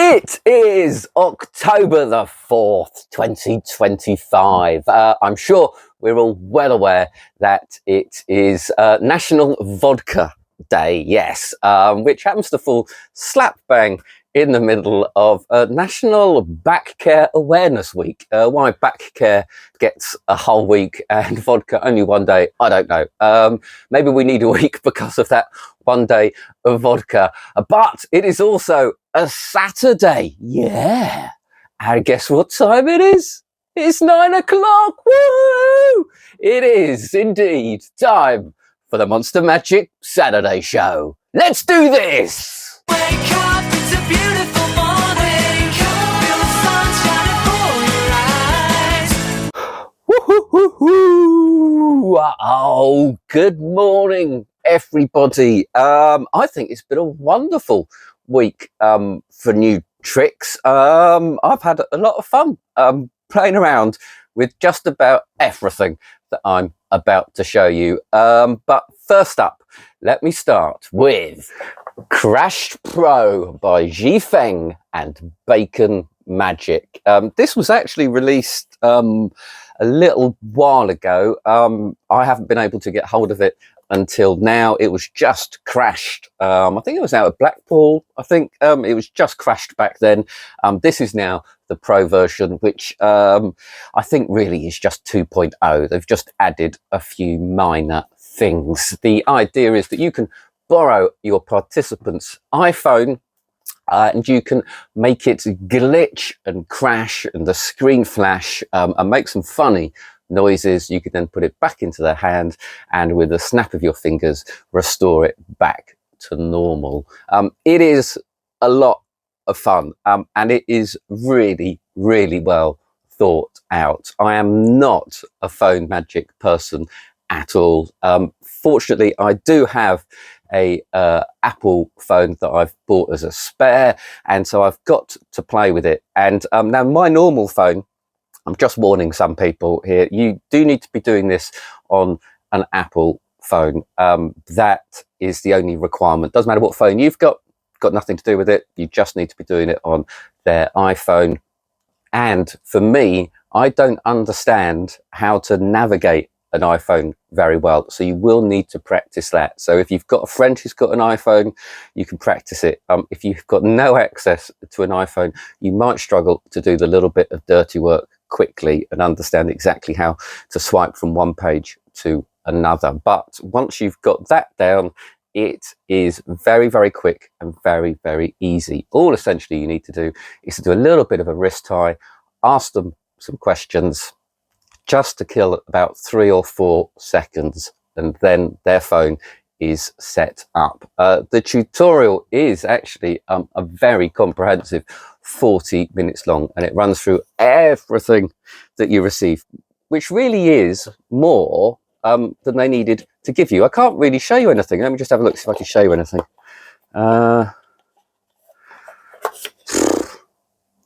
It is October the 4th, 2025. I'm sure we're all well aware that it is National Vodka Day, yes, which happens to fall slap bang in the middle of National Back Care Awareness Week. Why back care gets a whole week and vodka only one day, I don't know. Maybe we need a week because of that one day of vodka. But it is also a Saturday, yeah. And guess what time it is? It's 9 o'clock. Woo! It is indeed time for the Monster Magic Saturday Show. Let's do this! Wake up, it's a beautiful morning. Feel the sun shining for your eyes. Woo-hoo-hoo-hoo. Oh, good morning, everybody. I think it's been a wonderful week for new tricks. I've had a lot of fun playing around with just about everything that I'm about to show you. But first up, let me start with Crashed Pro by Zhifeng and Bacon Magic. This was actually released a little while ago. I haven't been able to get hold of it until now. It was just crashed. I think it was out of Blackpool. I think it was just crashed back then. This is now the Pro version, which I think really is just 2.0. They've just added a few minor things. The idea is that you can borrow your participant's iPhone and you can make it glitch and crash and the screen flash and make some funny noises. You can then put it back into their hand and with a snap of your fingers restore it back to normal. It is a lot of fun and it is really, really well thought out. I am not a phone magic person at all. Fortunately, I do have a Apple phone that I've bought as a spare, and so I've got to play with it. And now my normal phone, I'm just warning some people here, you do need to be doing this on an Apple phone. That is the only requirement. Doesn't matter what phone you've got nothing to do with it. You just need to be doing it on their iPhone. And for me, I don't understand how to navigate an iPhone very well, so you will need to practice that. So if you've got a friend who's got an iPhone, you can practice it. If you've got no access to an iPhone, you might struggle to do the little bit of dirty work quickly and understand exactly how to swipe from one page to another. But once you've got that down, it is very, very quick and very, very easy. All essentially you need to do is to do a little bit of a wrist tie, ask them some questions, just to kill about 3 or 4 seconds, and then their phone is set up. The tutorial is actually a very comprehensive 40 minutes long, and it runs through everything that you receive, which really is more than they needed to give you. I can't really show you anything. Let me just have a look, see if I can show you anything. No,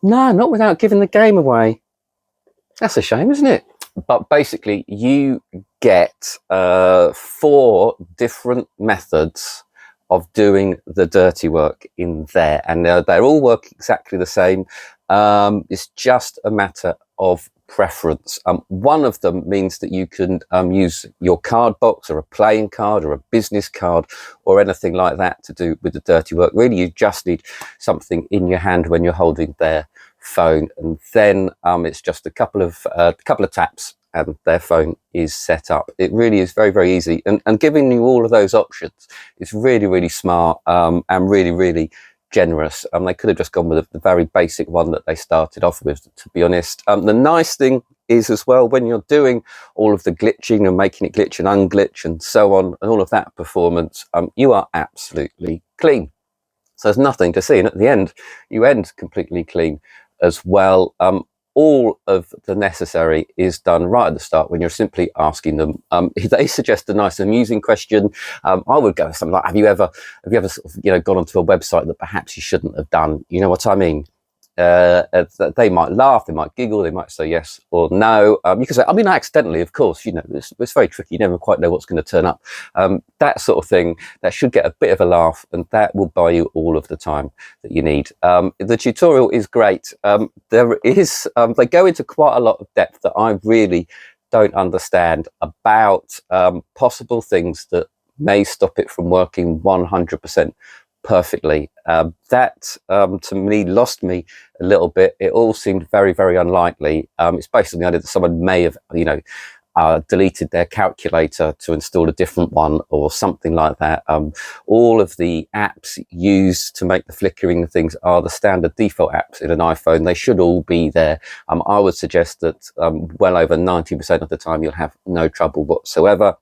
not without giving the game away. That's a shame, isn't it? But basically, you get 4 different methods of doing the dirty work in there, and they all work exactly the same. It's just a matter of preference. One of them means that you can use your card box or a playing card or a business card or anything like that to do with the dirty work. Really, you just need something in your hand when you're holding their phone, and then it's just a couple of taps and their phone is set up. It really is very, very easy, and giving you all of those options is really, really smart and really, really generous. They could have just gone with the very basic one that they started off with, to be honest. The nice thing is as well, when you're doing all of the glitching and making it glitch and unglitch and so on, and all of that performance, you are absolutely clean. So there's nothing to see, and at the end, you end completely clean as well. All of the necessary is done right at the start when you're simply asking them. If they suggest a nice amusing question, I would go with something like, have you ever sort of, gone onto a website that perhaps you shouldn't have done? You know what I mean? they might laugh, they might giggle, they might say yes or no. You can say, I mean, accidentally, of course, you know, it's very tricky. You never quite know what's going to turn up. That sort of thing, that should get a bit of a laugh, and that will buy you all of the time that you need. The tutorial is great. There is, they go into quite a lot of depth that I really don't understand about possible things that may stop it from working 100% perfectly. That to me lost me a little bit. It all seemed very, very unlikely. It's basically the idea that someone may have, you know, deleted their calculator to install a different one or something like that. All of the apps used to make the flickering things are the standard default apps in an iPhone. They should all be there. I would suggest that well over 90% of the time you'll have no trouble whatsoever.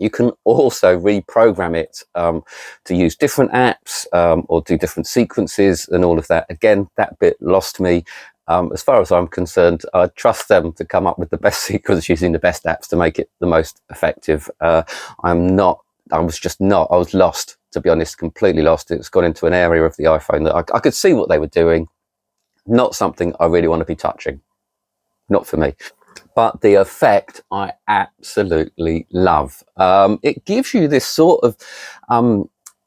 You can also reprogram it to use different apps or do different sequences and all of that. Again, that bit lost me. As far as I'm concerned, I trust them to come up with the best sequence using the best apps to make it the most effective. I was lost, to be honest, completely lost. It's gone into an area of the iPhone that I could see what they were doing. Not something I really want to be touching. Not for me. But the effect I absolutely love. It gives you this sort of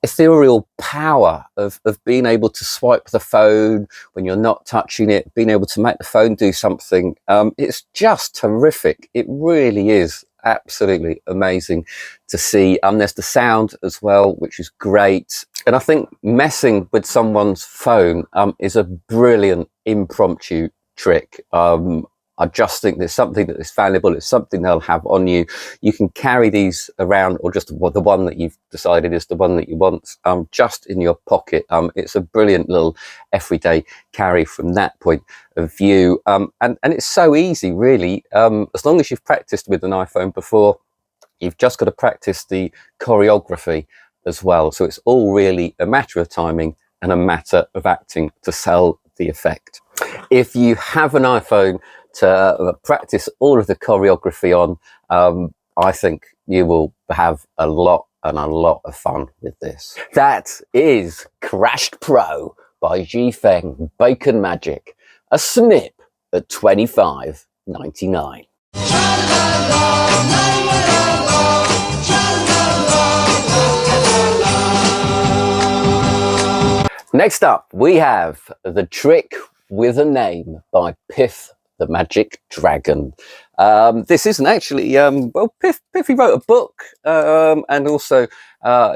ethereal power of being able to swipe the phone when you're not touching it, being able to make the phone do something. It's just terrific. It really is absolutely amazing to see. There's the sound as well, which is great. And I think messing with someone's phone is a brilliant impromptu trick. I just think there's something that is valuable. It's something they'll have on you. You can carry these around, or just the one that you've decided is the one that you want, just in your pocket. It's a brilliant little everyday carry from that point of view. And it's so easy, really. As long as you've practiced with an iPhone before, you've just got to practice the choreography as well. So it's all really a matter of timing and a matter of acting to sell the effect. If you have an iPhone to practice all of the choreography on, I think you will have a lot of fun with this. That is Crashed Pro by G-Feng Bacon Magic, a snip at $25.99. Next up, we have The Trick with a Name by Piff, the Magic Dragon. This isn't actually, well, Piff, he wrote a book, and also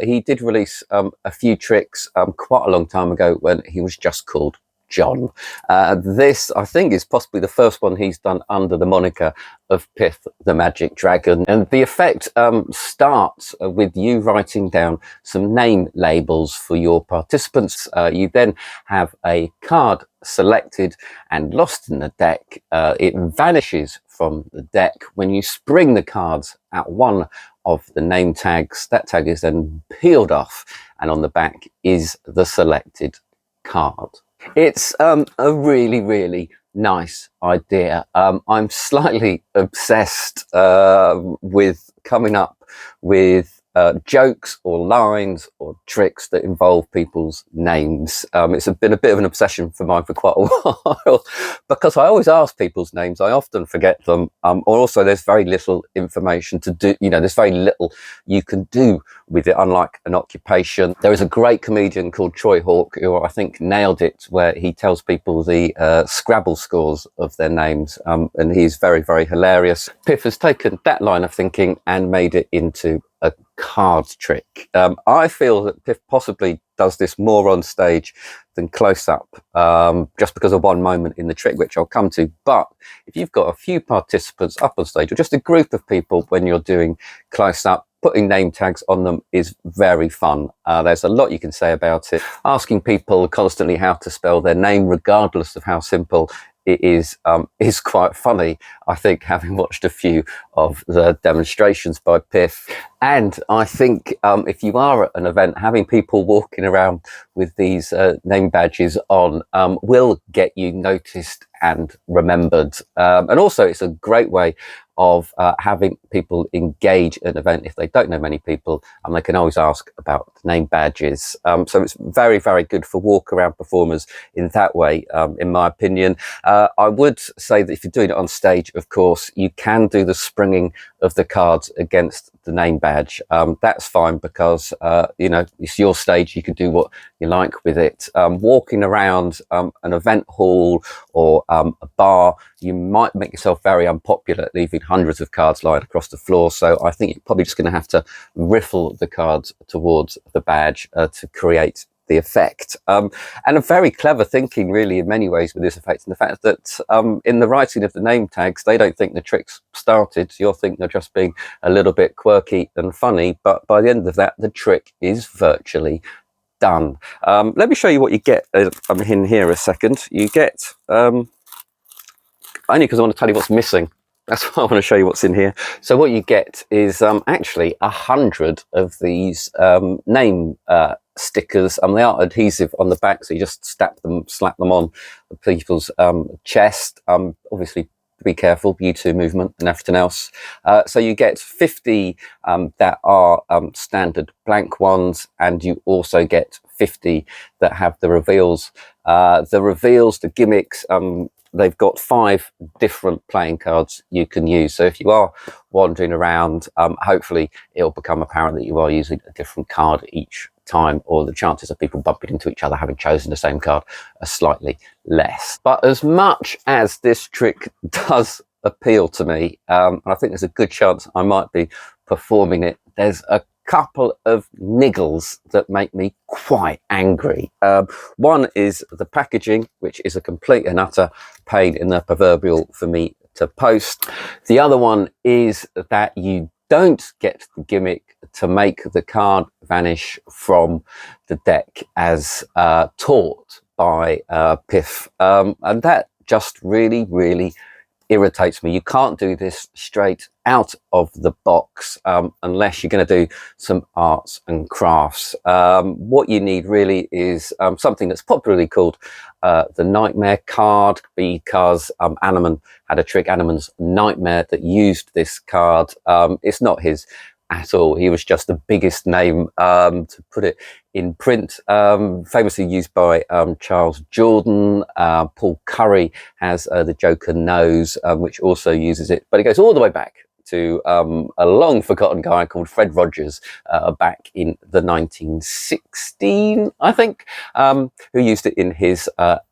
he did release a few tricks quite a long time ago when he was just called John. This, I think, is possibly the first one he's done under the moniker of Piff, the Magic Dragon. And the effect starts with you writing down some name labels for your participants. You then have a card selected and lost in the deck. It vanishes from the deck when you spring the cards at one of the name tags. That tag is then peeled off, and on the back is the selected card. It's a really, really nice idea. I'm slightly obsessed with coming up with jokes or lines or tricks that involve people's names. It's been a bit of an obsession for mine for quite a while because I always ask people's names. I often forget them. Or also there's very little information to do. You know, there's very little you can do with it, unlike an occupation. There is a great comedian called Troy Hawk who I think nailed it, where he tells people the Scrabble scores of their names, and he's very, very hilarious. Piff has taken that line of thinking and made it into a card trick. I feel that Piff possibly does this more on stage than close up, just because of one moment in the trick, which I'll come to. But if you've got a few participants up on stage, or just a group of people when you're doing close up, putting name tags on them is very fun. There's a lot you can say about it. Asking people constantly how to spell their name, regardless of how simple it is quite funny, I think, having watched a few of the demonstrations by Piff. And I think if you are at an event, having people walking around with these name badges on will get you noticed and remembered. And also it's a great way of having people engage an event if they don't know many people, and they can always ask about name badges. So it's very, very good for walk around performers in that way, in my opinion. I would say that if you're doing it on stage, of course, you can do the springing of the cards against the name badge. That's fine because, you know, it's your stage. You can do what you like with it. Walking around an event hall or a bar, you might make yourself very unpopular, leaving hundreds of cards lying across the floor. So I think you're probably just going to have to riffle the cards towards the badge to create the effect. And a very clever thinking really in many ways with this effect, and the fact that in the writing of the name tags, they don't think the trick's started. You'll think they're just being a little bit quirky and funny, but by the end of that, the trick is virtually done. Let me show you what you get. I'm in here a second. You get, only because I want to tell you what's missing. That's why I want to show you what's in here. So what you get is actually 100 of these name stickers, and they are adhesive on the back, so you just slap them on the people's chest. Obviously, be careful, U2 movement and everything else. So you get 50 that are standard blank ones, and you also get 50 that have the reveals. The gimmicks, they've got 5 different playing cards you can use. So if you are wandering around, hopefully it'll become apparent that you are using a different card each time, or the chances of people bumping into each other having chosen the same card are slightly less. But as much as this trick does appeal to me, and I think there's a good chance I might be performing it, there's a couple of niggles that make me quite angry. One is the packaging, which is a complete and utter pain in the proverbial for me to post. The other one is that you don't get the gimmick to make the card vanish from the deck as taught by Piff, and that just really, really irritates me. You can't do this straight out of the box unless you're going to do some arts and crafts. What you need really is something that's popularly called the Nightmare card, because Animan had a trick, Animan's Nightmare, that used this card. It's not his at all. He was just the biggest name to put it in print, famously used by Charles Jordan. Paul Curry has the Joker nose, which also uses it, but it goes all the way back to a long forgotten guy called Fred Rogers back in the 1916, I think, who used it in his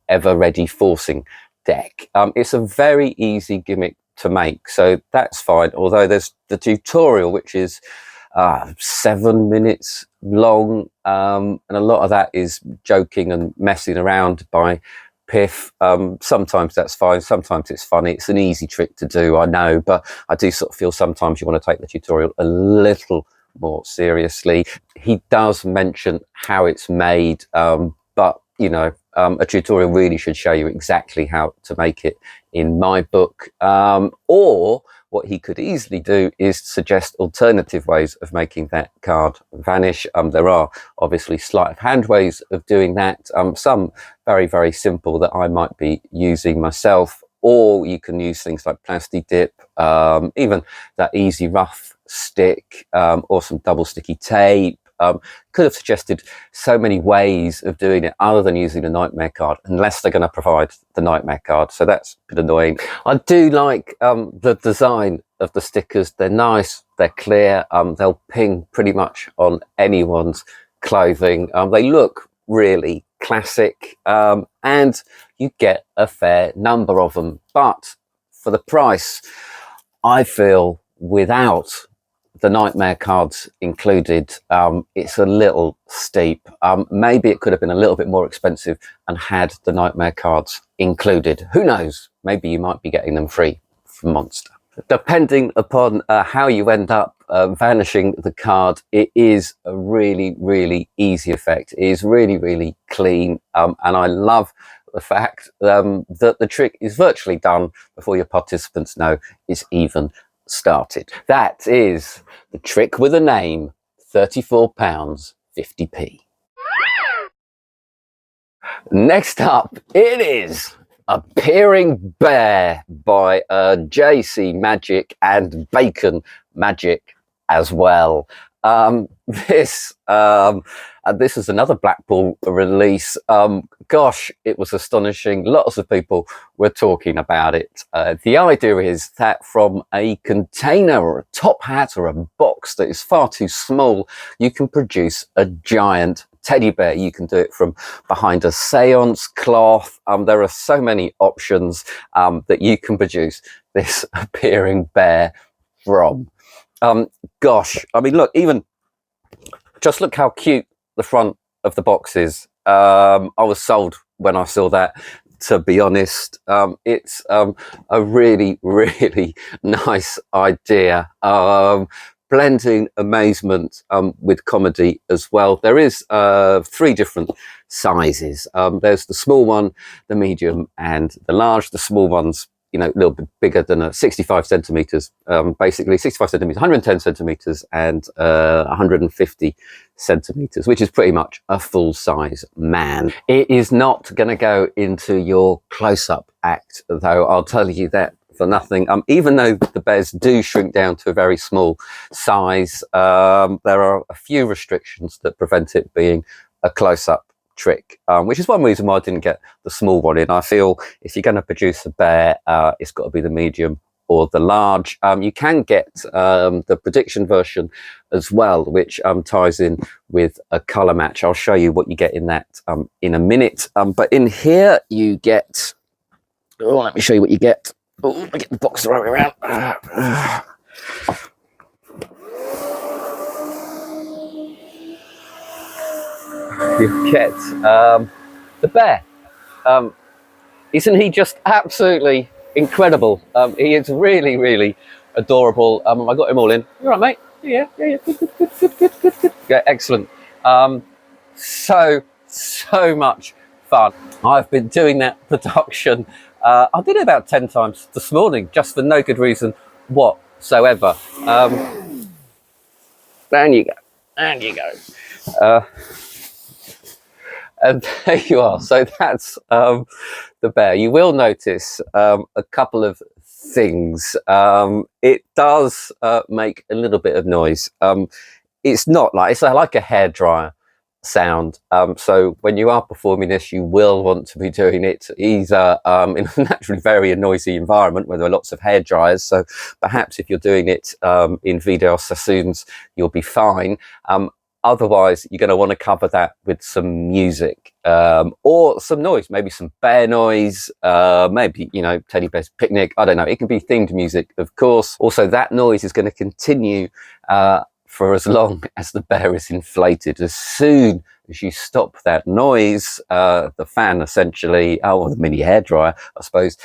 Ever Ready Forcing deck. It's a very easy gimmick to make, so that's fine, although there's the tutorial, which is 7 minutes long, and a lot of that is joking and messing around by Piff. Sometimes that's fine, sometimes it's funny. It's an easy trick to do, I know, but I do sort of feel sometimes you want to take the tutorial a little more seriously. He does mention how it's made, but you know, a tutorial really should show you exactly how to make it, in my book. Or what he could easily do is suggest alternative ways of making that card vanish. There are obviously sleight of hand ways of doing that, some very, very simple that I might be using myself, or you can use things like plastic dip, even that easy rough stick, or some double sticky tape. Could have suggested so many ways of doing it other than using the Nightmare card, unless they're going to provide the Nightmare card. So that's a bit annoying. I do like the design of the stickers. They're nice, they're clear, they'll ping pretty much on anyone's clothing. They look really classic, and you get a fair number of them. But for the price, I feel without the Nightmare cards included, it's a little steep. Maybe it could have been a little bit more expensive and had the Nightmare cards included. Who knows? Maybe you might be getting them free from Monster. Depending upon how you end up vanishing the card, it is a really, really easy effect. It is really, really clean, and I love the fact that the trick is virtually done before your participants know it's even started. That is the trick with a name, £34.50p. Next up, it is Appearing Bear by JC Magic and Bacon Magic as well. This is another Blackpool release. Gosh, it was astonishing. Lots of people were talking about it. The idea is that from a container or a top hat or a box that is far too small, you can produce a giant teddy bear. You can do it from behind a seance cloth. There are so many options that you can produce this appearing bear from. Gosh, I mean, look, even just look how cute the front of the box is. I was sold when I saw that, to be honest. It's a really, really nice idea. Blending amazement with comedy as well. There is 3 different sizes. There's the small one, the medium, and the large. The small one's, you know, a little bit bigger than a 65 centimeters, basically 65 centimeters, 110 centimeters, and 150 centimeters, which is pretty much a full size man. It is not going to go into your close-up act, though, I'll tell you that for nothing. Even though the bears do shrink down to a very small size, there are a few restrictions that prevent it being a close-up trick, which is one reason why I didn't get the small one in. I feel if you're going to produce a bear, it's got to be the medium or the large. You can get the prediction version as well, which ties in with a color match. I'll show you what you get in that in a minute. But in here you get, oh, let me show you what you get. Oh, let me get the box the right way around. You get the bear. Isn't he just absolutely incredible? He is really, really adorable. I got him all in. You all right, mate? Yeah. Good. Yeah, excellent. So much fun. I've been doing that production. I did it about 10 times this morning, just for no good reason whatsoever. Down you go. And you go. And there you are. So that's the bear. You will notice a couple of things. It does make a little bit of noise. It's not like, it's like a hairdryer sound. So when you are performing this, you will want to be doing it either in a naturally very noisy environment where there are lots of hair dryers. So perhaps if you're doing it in video sassoons, you'll be fine. Otherwise, you're going to want to cover that with some music or some noise, maybe some bear noise, maybe, you know, Teddy Bear's Picnic. I don't know. It can be themed music, of course. Also, that noise is going to continue for as long as the bear is inflated. As soon as you stop that noise, the fan essentially, or the mini hairdryer, I suppose,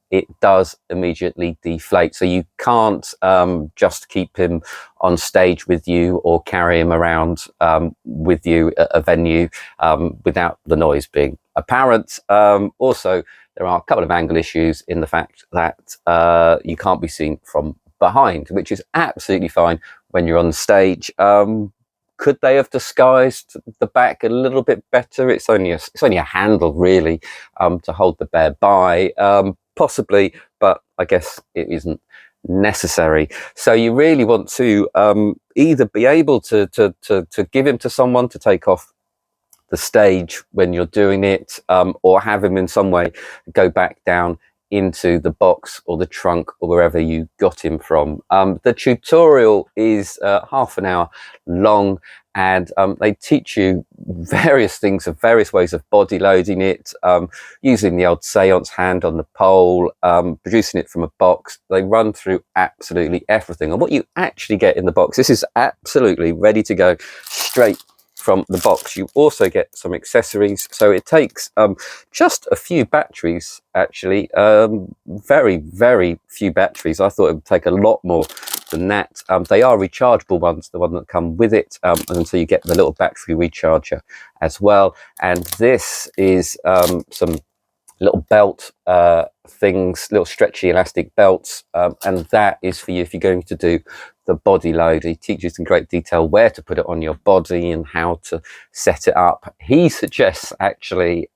it does immediately deflate. So you can't just keep him on stage with you or carry him around with you at a venue without the noise being apparent. Also, there are a couple of angle issues in the fact that you can't be seen from behind, which is absolutely fine when you're on stage. Could they have disguised the back a little bit better? It's only a handle really to hold the bear by, possibly, but I guess it isn't necessary. So you really want to either be able to give him to someone to take off the stage when you're doing it, or have him in some way go back down into the box or the trunk or wherever you got him from. The tutorial is half an hour long, and they teach you various things of various ways of body loading it, using the old seance hand on the pole, producing it from a box. They run through absolutely everything. And what you actually get in the box, this is absolutely ready to go straight from the box. You also get some accessories, so it takes just a few batteries actually, very few batteries. I thought it would take a lot more than that. They are rechargeable ones, the one that come with it, and so you get the little battery recharger as well. And this is some little belt things, little stretchy elastic belts, and that is for you if you're going to do the body load. He teaches in great detail where to put it on your body and how to set it up. He suggests actually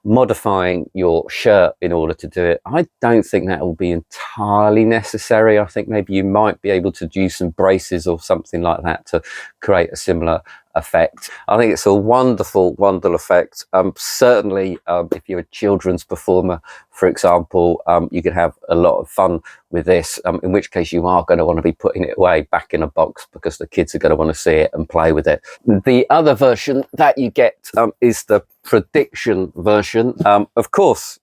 modifying your shirt in order to do it. I don't think that will be entirely necessary. I think maybe you might be able to use some braces or something like that to create a similar effect. I think it's a wonderful effect. Certainly if you're a children's performer, for example, you could have a lot of fun with this, in which case you are going to want to be putting it away back in a box because the kids are going to want to see it and play with it. The other version that you get is the prediction version. Of course,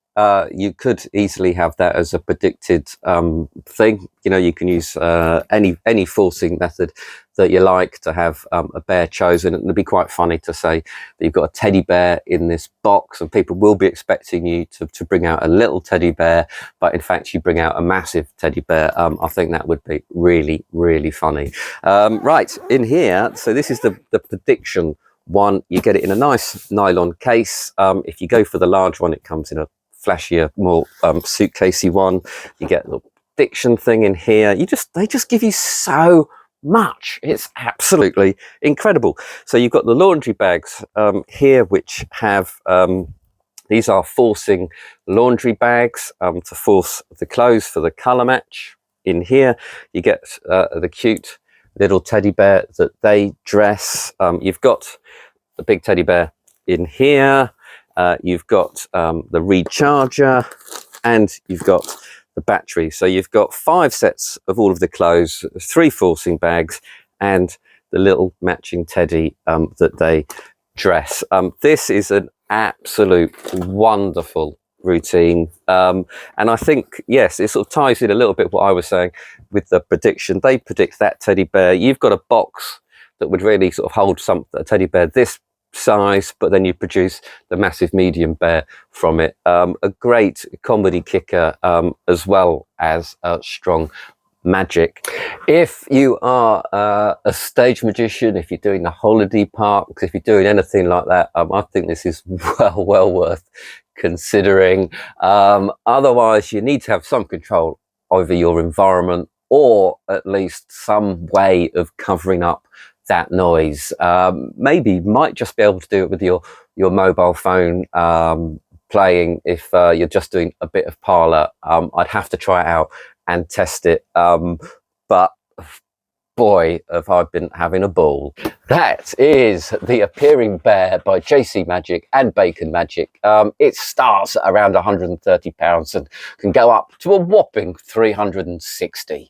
you could easily have that as a predicted thing. You know, you can use any forcing method that you like to have a bear chosen. And it'd be quite funny to say that you've got a teddy bear in this box and people will be expecting you to bring out a little teddy bear, but in fact you bring out a massive teddy bear. I think that would be really, really funny. Right, in here, so this is the prediction one. You get it in a nice nylon case. If you go for the large one, it comes in a flashier, more suitcasey one. You get the prediction thing in here. They just give you so much. It's absolutely incredible. So you've got the laundry bags here, which have these are forcing laundry bags to force the clothes for the color match. In here you get the cute little teddy bear that they dress. You've got the big teddy bear in here. You've got the recharger, and you've got the battery. So you've got 5 sets of all of the clothes, 3 forcing bags, and the little matching teddy that they dress. This is an absolute wonderful routine, and I think, yes, it sort of ties in a little bit what I was saying with the prediction. They predict that teddy bear. You've got a box that would really sort of hold a teddy bear this size, but then you produce the massive medium bear from it. A great comedy kicker, as well as a strong magic. If you are a stage magician, if you're doing the holiday parks, if you're doing anything like that, I think this is well worth considering. Otherwise, you need to have some control over your environment, or at least some way of covering up that noise. Maybe might just be able to do it with your mobile phone playing. If you're just doing a bit of parlour, I'd have to try it out and test it, but boy, have I been having a ball. That is The Appearing Bear by TCC Magic and Bacon Magic. It starts at around £130 and can go up to a whopping 360.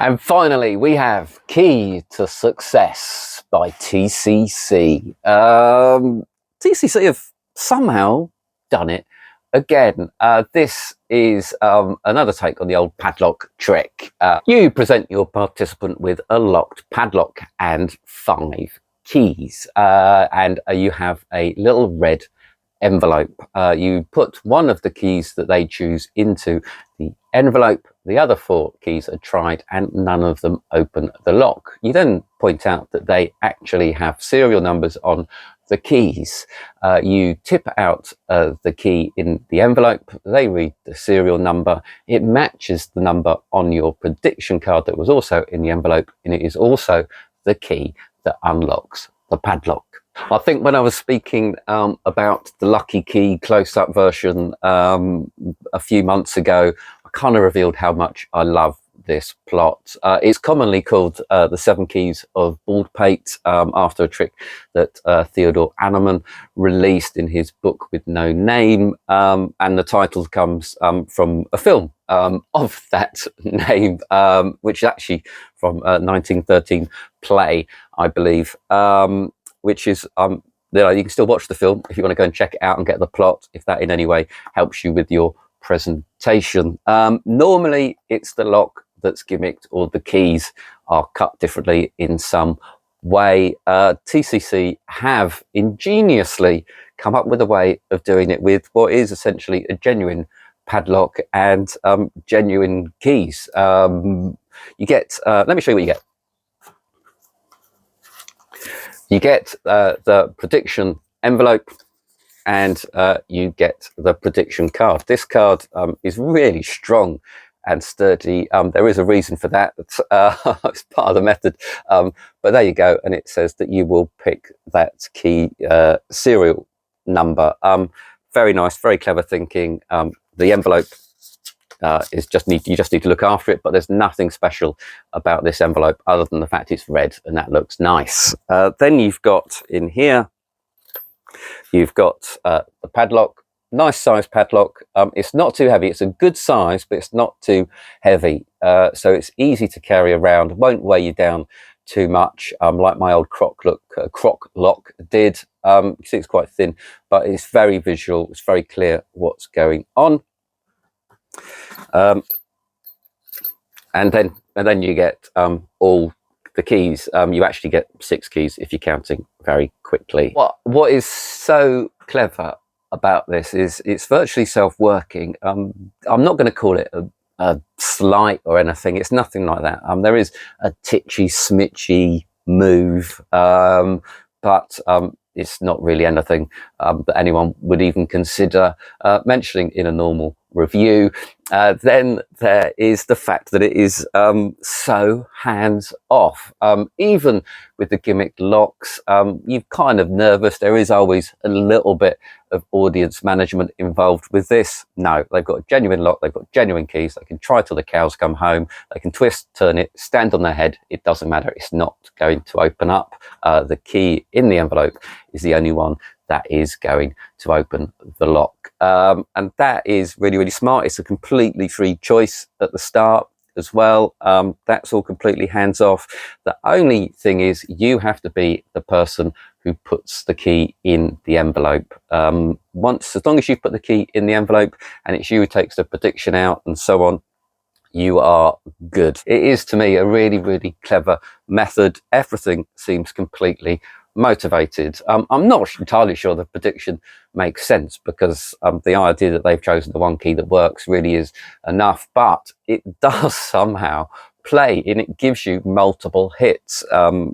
And finally, we have Key to Success by TCC. TCC have somehow done it again. This is another take on the old padlock trick. You present your participant with a locked padlock and 5 keys, and you have a little red envelope. You put one of the keys that they choose into the envelope. The other 4 keys are tried and none of them open the lock. You then point out that they actually have serial numbers on the keys. You tip out the key in the envelope. They read the serial number. It matches the number on your prediction card that was also in the envelope, and it is also the key that unlocks the padlock. I think when I was speaking about the Lucky Key close-up version a few months ago, I kind of revealed how much I love this plot. It's commonly called the 7 Keys of Baldpate, after a trick that Theodore Anneman released in his book with no name, and the title comes from a film of that name, which is actually from a 1913 play, I believe, which is, you can still watch the film if you want to go and check it out and get the plot, if that in any way helps you with your presentation. Normally it's the lock that's gimmicked, or the keys are cut differently in some way. TCC have ingeniously come up with a way of doing it with what is essentially a genuine padlock and genuine keys. You get, let me show you what you get. You get the prediction envelope, and you get the prediction card. This card is really strong and sturdy. There is a reason for that. It's part of the method. But there you go. And it says that you will pick that key serial number. Very nice, very clever thinking. The envelope is you just need to look after it, but there's nothing special about this envelope other than the fact it's red and that looks nice. Then you've got in here, you've got the padlock, nice size padlock. It's not too heavy, it's a good size, but it's not too heavy, so it's easy to carry around, won't weigh you down too much, like my old croc lock did. You see it's quite thin, but it's very visual, it's very clear what's going on. And then you get all the keys. You actually get 6 keys if you're counting very quickly. What is so clever about this is it's virtually self-working. I'm not going to call it a sleight or anything. It's nothing like that. There is a titchy, smitchy move, but it's not really anything that anyone would even consider mentioning in a normal review. Then there is the fact that it is so hands off. Even with the gimmick locks, you're kind of nervous. There is always a little bit of audience management involved with this. No, they've got a genuine lock, they've got genuine keys, they can try till the cows come home, they can twist, turn it, stand on their head, it doesn't matter, it's not going to open up. The key in the envelope is the only one that is going to open the lock. And that is really, really smart. It's a completely free choice at the start as well. That's all completely hands off. The only thing is you have to be the person who puts the key in the envelope. As long as you put the key in the envelope and it's you who takes the prediction out and so on, you are good. It is, to me, a really, really clever method. Everything seems completely motivated. I'm not entirely sure the prediction makes sense, because the idea that they've chosen the one key that works really is enough, but it does somehow play and it gives you multiple hits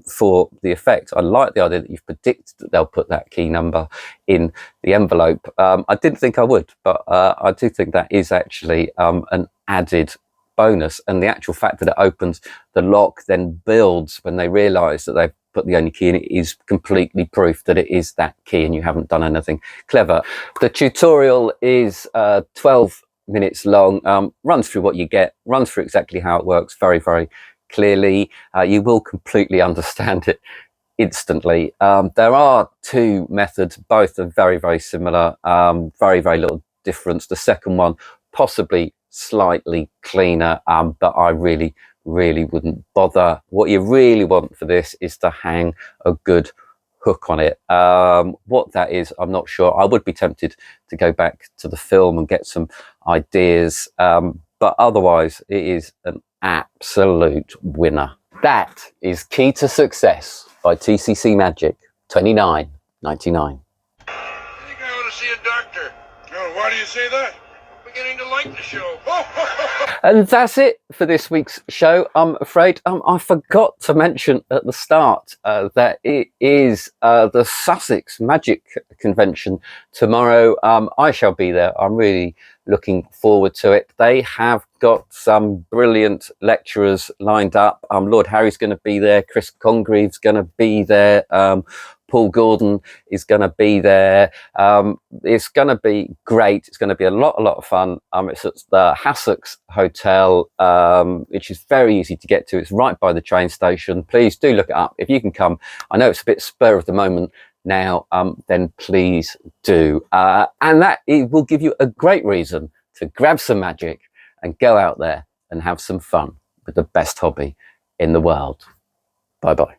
for the effect. I like the idea that you've predicted that they'll put that key number in the envelope. I didn't think I would, but I do think that is actually an added bonus, and the actual fact that it opens the lock then builds when they realize that they've put the only key in it is completely proof that it is that key and you haven't done anything clever. The tutorial is 12 minutes long, runs through what you get, runs through exactly how it works very, very clearly. You will completely understand it instantly. There are 2 methods, both are very, very similar, very, very little difference. The second one possibly slightly cleaner, but I really wouldn't bother. What you really want for this is to hang a good hook on it. What that is, I'm not sure. I would be tempted to go back to the film and get some ideas, but otherwise it is an absolute winner. That is Key to Success by TCC Magic, $29.99. I think I ought to see a doctor. Oh, why do you say that? I'm beginning to like the show. And that's it for this week's show. I'm afraid I forgot to mention at the start that it is the Sussex Magic Convention tomorrow. I shall be there. I'm really looking forward to it. They have got some brilliant lecturers lined up. Lord Harry's going to be there. Chris Congreve's going to be there. Paul Gordon is going to be there. It's going to be great. It's going to be a lot of fun. It's at the Hassocks Hotel, which is very easy to get to. It's right by the train station. Please do look it up if you can come. I know it's a bit spur of the moment now, then please do. And that it will give you a great reason to grab some magic and go out there and have some fun with the best hobby in the world. Bye-bye.